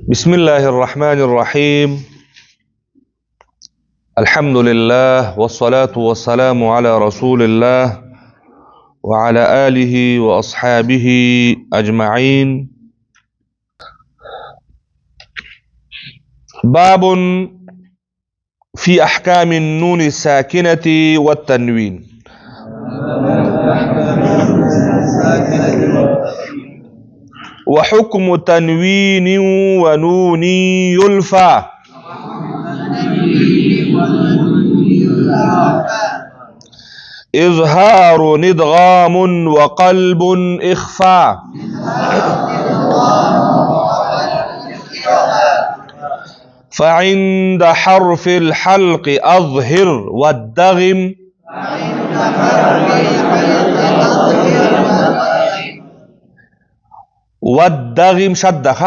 بسم الله الرحمن الرحيم. الحمد لله والصلاة والسلام على رسول الله وعلى آله وأصحابه أجمعين. باب في أحكام النون الساكنة والتنوين. وحكم تنوين ونون يلفى إظهار ندغام وقلب إخفاء. فعند حرف الحلق أظهر والدغم والدغم شدخ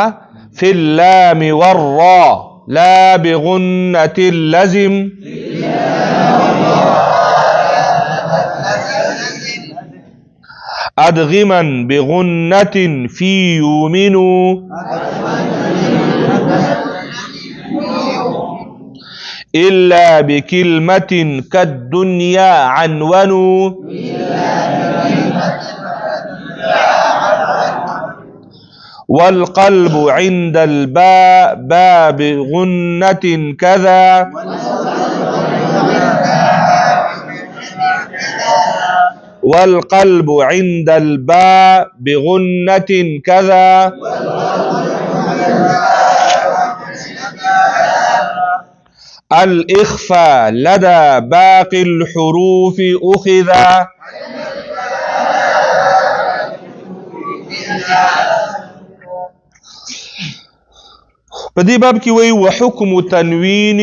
في اللام والراء لا بغنة اللزم. أدغما بغنة في يؤمن إلا بكلمة كالدنيا عنون. والقلب عند الباء باء بغنة كذا. والقلب عند الباء بغنة كذا. الإخفاء لدى باقي الحروف أخذا. فدي باب کی وی وحکم تنوین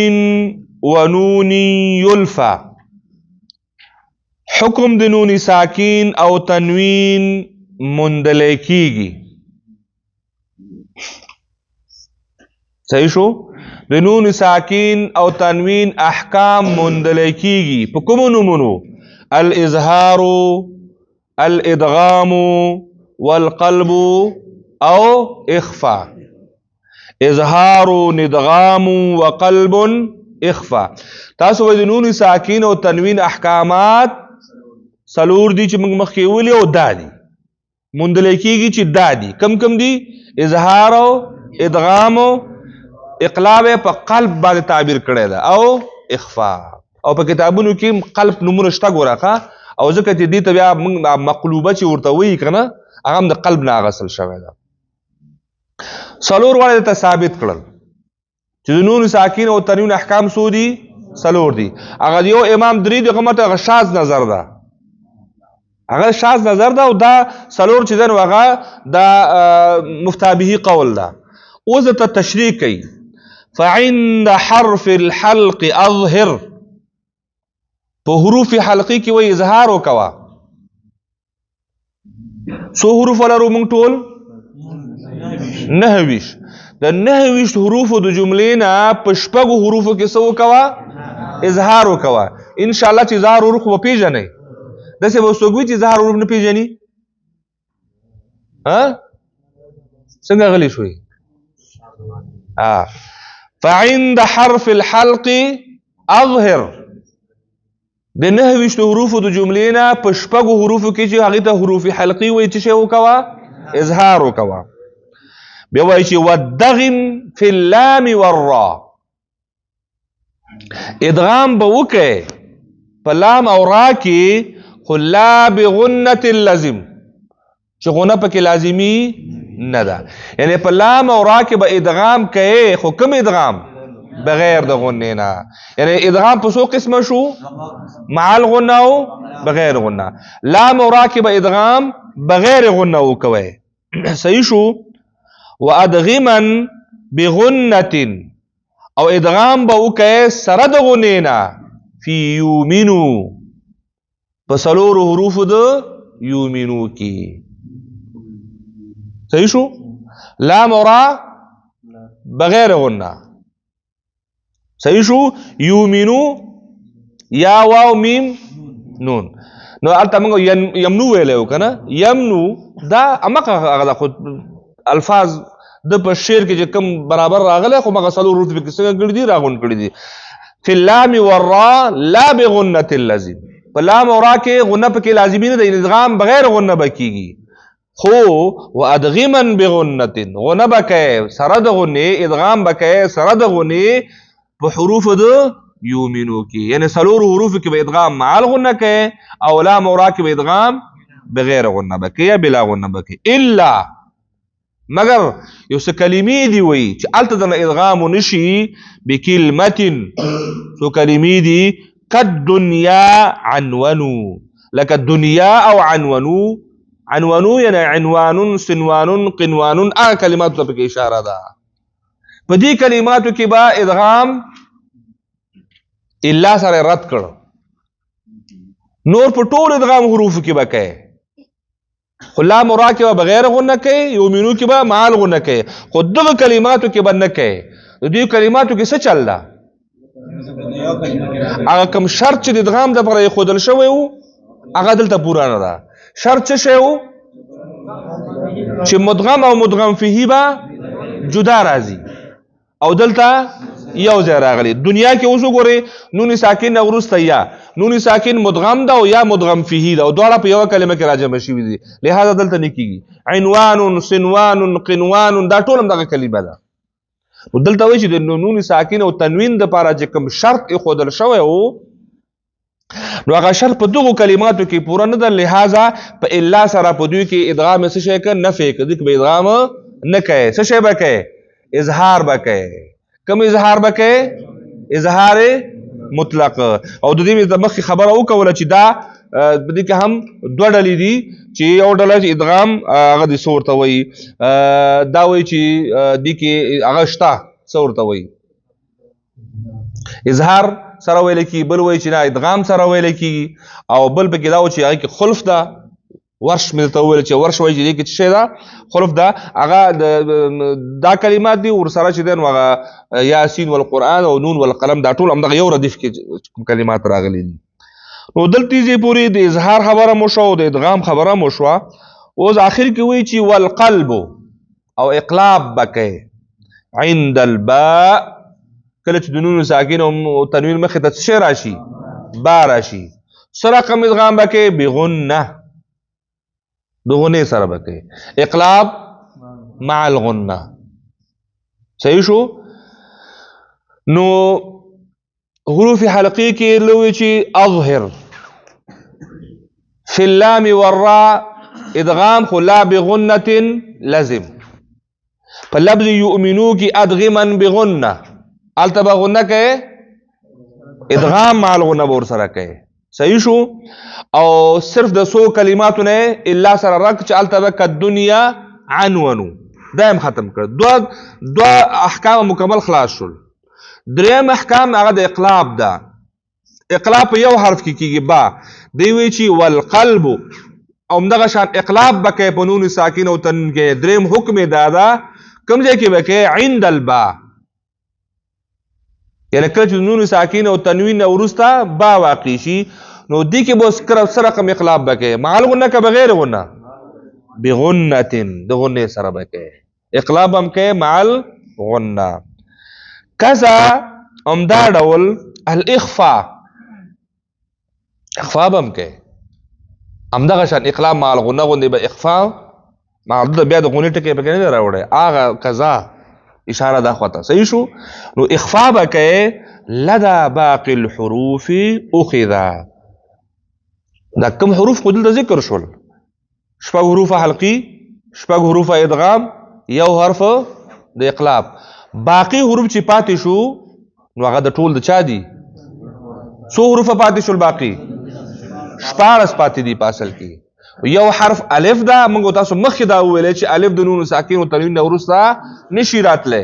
ونون یلفا، حکم د نون ساکین او تنوین مندلی کیگی. صحیح شو؟ د نون ساکین او تنوین احکام مندلی کیگی پا کمو نمونو؟ الاظهار، الادغام، والقلب او اخفا. اظهار، ندغام وقلب اخفا. تاسو د نون ساکین او تنوین احکامات سلور دی چې موږ مخکې ویلي او دا دي مندلی کیږي چې دا دي کم کم دي؟ اظهار او ادغام او اقلاب په قلب باندې تعبیر کړی ده او اخفا. او په کتابونو کې قلب نمونه شته ګوره او ځکه چې دې ته بیا موږ مقلوبه چې ورته وایي که نه هغه هم د قلب نه اخیستل شوی ده. سلور واړه ته ثابت کړل چې د نون ساکین او تنوین احکام څو دي؟ سلور دي. هغه یو امام درې دي، هغه هغه شاذ نظر ده، هغه شاذ نظر ده او دا سلور چې ده نو هغه دا مفتابهي قول ده. اوس ته تشریح کوي. فعند حرف الحلق اظهر، په حروف حلقي کې وایي اظهار وکوه. څو حروف ولرو موږ ټول؟ 9. د 9 حروفو د جملې نه په شپږو حروفو کې څه وکوه؟ اظهار وکوه. انشاءالله چې اظهار حروف به پیژنئ. داسې به څوک وي چې اظهار حروف نه پیژني؟ څنګه غلی شوي؟ فعند حرف الحلق اظهر، د 9 حروفو د جملې نه په شپږو حروفو کې چې هغې ته حروف حلقي وایي څه شی وکوه؟ اظهار وکوه. بیا وایي چې والدغم فی اللام والرا، ادغام به وکئ په لام او را کې خو لا بغنة اللزم، چې غنه پکې لازمي نه ده. یعنی په لام او را کې به ادغام کوي خو کوم ادغام؟ بغیر د غنې نه. یعنی ادغام په څو قسمه شو؟ مع الغنه او بغیر غنه. لام او را کې به ادغام بغیر غنه وکوي. صحیح شو؟ وادغما بغنة، او ادغام به وکئ سره د غنې نه فی یومنو، په څلورو حروفو د یومنو کې. صحیح شو؟ لام او را بغیر غنه. صحیح شو؟ یومنو یا واو میم نون. نو البته موږ یمنو ویلی و که نه؟ یمنو دا امقه هغه ده، خو الفاظ د په شعر کې چې کوم برابر راغلی خو مغه څلور حروف پکې څنګه کړي دي راغونډ کړي دي. فی اللام والراء لا بغنة اللازم، په لام او را کې غنه پکې لازمي نه ده، ادغام بغیر غنه بکیږي. خو وادغما بغنة غنه بکې سره د غنه، ادغام بکې سره د غنه په حروف د یومینو کې، یعنی څلور حروف کې به ادغام مع الغنه کې او لام او را کې به ادغام بغیر غنه بکې یا بلا غنه بکې. الا مگر یو څه کلمې دی وي چې الته د ادغام نشي بکلمتن، سو کلمې دي کالدنیا عنونو، لکه دنیا او عنونو. عنونو یعنی عنوان، سنوان، قنوان، هغه کلماتو ته پکې اشاره ده. په دې کلماتو کې با ادغام الا سره رد کړ، نور په ټول ادغام حروف کې به کوي، خو لام او را کې به بغیر غنه کوي، یومینو کې به مع الغنه کوي، خو دغه کلماتو کې به نه کوي. د دې کلماتو کې څه چل ده؟ هغه کوم شرط چې د ادغام دپاره ایښودل شوی و هغه دلته پوره نه ده. شرط څه شی و؟ چې مدغم او مدغم فیه به جدا راځي، او دلته یو ځای راغلی. دنیا کې اوس وګورئ نون ساکن نه وروسته یا نون ساکن مدغم ده او یا مدغم فیه ده، او دواړه په یوه کلمه کې راجمع شوي دي، لهذا دلته نه کېږي. عنوان، سنوان، قنوان دا ټول هم دغه کلمه ده. نو دلته وایي چې د نون ساکن او تنوین دپاره چې کوم شرط ایښودل شوی و نو هغه شرط په دغو کلماتو کې پوره نه ده، لهذا په الا سره په دوی کې ادغام څه شی که نفی که، دوی کې به ادغام نه کوي. څه شی به کوي؟ اظهار به کوي. کوم اظهار به کوي؟ اظهار مطلق. او د دې مخکې خبره وکوله چې دا په دې کې هم دوه ډلې دي، چې یو ډله چې ادغام هغه د څه ورته وایي، دا وایي چې دې کې هغه شته څه ورته وایي، اظهار سره ویل کېږي، بل وایي چې نه ادغام سره ویل کېږي، او بل پکې دا و چې هغې کې خلف ده. ورش مې درته وویل چې ورش وایي چې دې کې څه شی ده؟ خلف ده. هغه دا کلمات دي ورسره چې دی نو هغه یاسین والقرآن او نون والقلم دا ټول همدغه یو ردیف کې کلمات راغلي دي. نو دلته دې پورې د اظهار خبره مو شوه او د ادغام خبره مو شوه. اوس آخر کې وایي چې والقلب او اقلاب به کوي عند الباء، کله چې د نون ساکن او تنوین مخې ته څه شی راشي؟ با راشي. څه رقم ادغام به کوي؟ بغنه، د غنې سره به کوي. اقلاب مع الغنه. صحیح شو؟ نو حروف حلقی کې لوی چې اظهر فی اللام والراء ادغام خو لا بغنة لازم. په لفظ یؤمنو کې ادغما بغنه، الته به غنه کوي، ادغام مع الغنه به ورسره کوي. صحیح شو؟ او صرف د سو کلماتو نه الا سره رک چې الته به کالدنیا عنونو دا هم ختم کړ. دو احکام مکمل خلاص شول. دریم احکام هغه د اقلاب ده. اقلاب په یو حرف کې کېږي با، دی وایي چې والقلب او همدغه شان اقلاب به کوي په نون ساکن او تنوین کې. دریم حکم یې دا ده کوم ځای کې به کوي؟ عند البا، یعنی کله چې نون ساکن او تنوین نه وروسته با واقع شي نو دې کې به څه رقم اقلاب به کوي؟ مع الغنه که بغیر غنه؟ بغنة، د غنې سره به کوي. اقلاب هم کوي مع الغنه. کذا همدا ډول الاخفاء، اخفاء به هم کوي همدغه شان اقلاب مع الغنه غوندې به اخفاء مع بیا د غنې ټکی پکې نه راوړی، هغه کذا اشاره دا خواته. صحیح شو؟ نو اخفاء به کوي لدى باقي الحروف اخذا. دا کوم حروف خو دلته ذکر شول، شپږ حروف حلقي، شپږ حروف ادغام، یو حرف د اقلاب. باقي حروف چې پاتې شو نو هغه د ټول د چا دي؟ څو حروف پاتې شول؟ باقي 14 پاتې دي په اصل کې. یو حرف الف ده، موږ تاسو مخکې دا وویل چې الف د نون ساکن او تنوین نه وروسته نشي راتلی،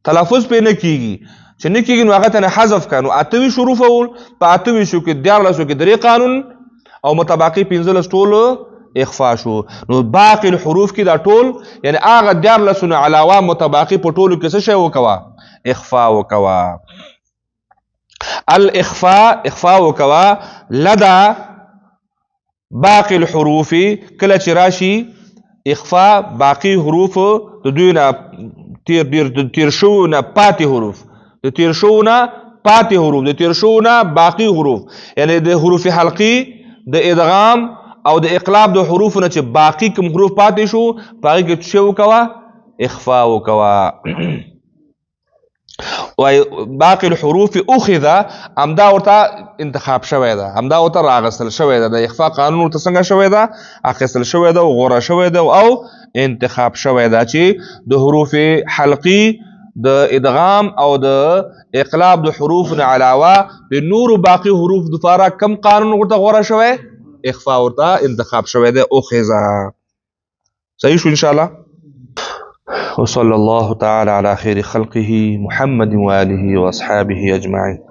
تلفظ پې نه کېږي. چې نه کېږي نو هغه ته نه حذف کړه. نو 28 حروف ول، په 28 کې 14 کې 3 قانون او متباقي 15 ټول اخفاء شو. نو باقي الحروف کې دا ټول یعنی هغه 14 نه علاوه متباقي په ټولو کې څه شی وکوه؟ اخفاء وکوه. الاخفاء اخفاء وکوه لدى باقي الحروف کله چې راشي اخفا باقی حروف د دوی نه تیر شو نه پاتې حروف د تیر شو نه پاتې حروف د تیر شو نه باقی حروف یعنی د حروف حلقی د ادغام او د اقلاب د حروف نه چې باقی کوم حروف پاتې شو پاره کې څه وکوا اخفا وکوا وای باقی الحروف اخذ امدا ورته انتخاب شوی ده امدا ورته راغسل شوی ده د اخفاء قانون ورته څنګه شوی ده اخیستل شوی ده او غوړه شوی ده او انتخاب شوی ده چې د حروف حلقی د ادغام او د اقلاب د حروف نه علاوه د نور باقی حروف د لپاره کم قانون ورته غوړه شوی اخفاء ورته انتخاب شوی ده اخذ صحیح شو ان شاء الله وصلى الله تعالى على خير خلقه محمد وآله وأصحابه أجمعين